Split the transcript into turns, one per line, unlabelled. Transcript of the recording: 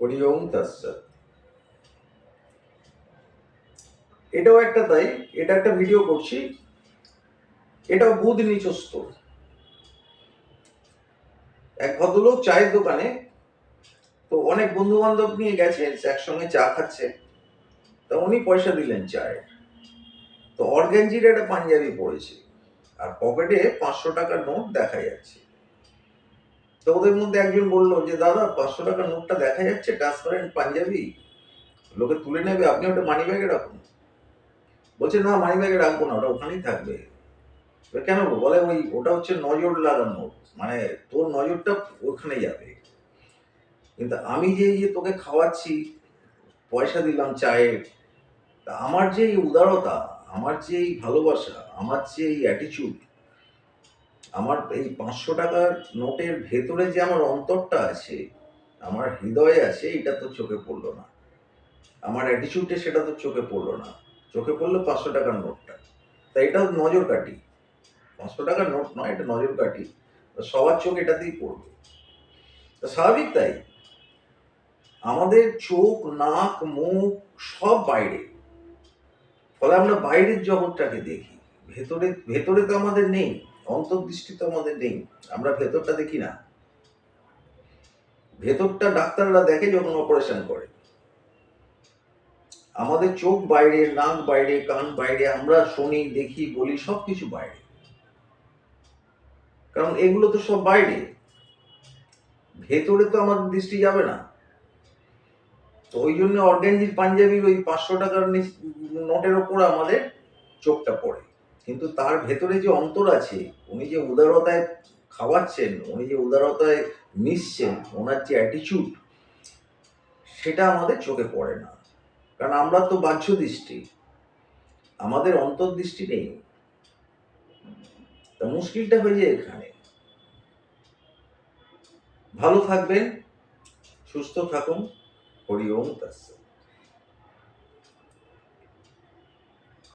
হরি ওম তৎসৎ। এটাও একটা তাই, এটা একটা ভিডিও করছি, এটাও বুধ নিচস্ত। এক ভদ্রলোক চায়ের দোকানে, তো অনেক বন্ধু বান্ধব নিয়ে গেছে, একসঙ্গে চা খাচ্ছে। তা উনি পয়সা দিলেন চায়ের। তো অর্গ্যাঞ্জির একটা পাঞ্জাবি পরেছে, আর পকেটে 500 টাকার নোট দেখা যাচ্ছে। তো ওদের মধ্যে একজন বললো যে, দাদা 500 টাকার নোটটা দেখা যাচ্ছে, ট্রান্সপারেন্ট পাঞ্জাবি, লোকে তুলে নেবে, আপনি ওটা মানি ব্যাগে রাখুন। বলছে, না মানি ব্যাগে রাখবো না, ওটা ওখানেই থাকবে। কেন? বলে, ওটা হচ্ছে নজর লাগানো, মানে তোর নজরটা ওখানে যাবে। কিন্তু আমি যে তোকে খাওয়াচ্ছি, পয়সা দিলাম চায়ের, তা আমার যে এই উদারতা, আমার যে এই ভালোবাসা, আমার যে এই অ্যাটিচিউড, আমার এই 500 টাকার নোটের ভেতরে যে আমার অন্তরটা আছে, আমার হৃদয়ে আছে, এটা তো চোখে পড়লো না। আমার অ্যাটিচিউডে সেটা তো চোখে পড়লো না। চোখে পড়লো 500 টাকার নোটটা। তাই এটাও নজর কাটি। 500 টাকার নোট নয়, এটা নজর কাটি। সবার চোখ এটাতেই পড়বে। স্বাভাবিক তাই। আমাদের চোখ, নাক, মুখ সব বাইরে। ফলে আমরা বাইরের জগৎটাকে দেখি, ভেতরে ভেতরে তো আমাদের নেই, অন্তর্দৃষ্টি তো আমাদের নেই। আমরা ভেতরটা দেখি না। ভেতরটা ডাক্তাররা দেখে যখন অপারেশন করে। আমাদের চোখ বাইরে, নাক বাইরে, কান বাইরে, আমরা শুনি, দেখি, বলি, সবকিছু বাইরে। কারণ এগুলো তো সব বাইরে, ভেতরে তো আমাদের দৃষ্টি যাবে না। তো ওই জন্য অর্গ্যাঞ্জির পাঞ্জাবির ওই 500 টাকার নোটের ওপর আমাদের চোখটা পড়ে। কিন্তু তার ভেতরে যে অন্তর আছে, উনি যে উদারতায় খাওয়াচ্ছেন, উনি যে উদারতায় মিশছেন, ওনার যে অ্যাটিচিউড, সেটা আমাদের চোখে পড়ে না। কারণ আমরা তো বাহ্য দৃষ্টি, আমাদের অন্তর্দৃষ্টি নেই। তা মুশকিলটা হয়ে যায় এখানে। ভালো থাকবেন, সুস্থ থাকুন। হরি ওম তৎসৎ।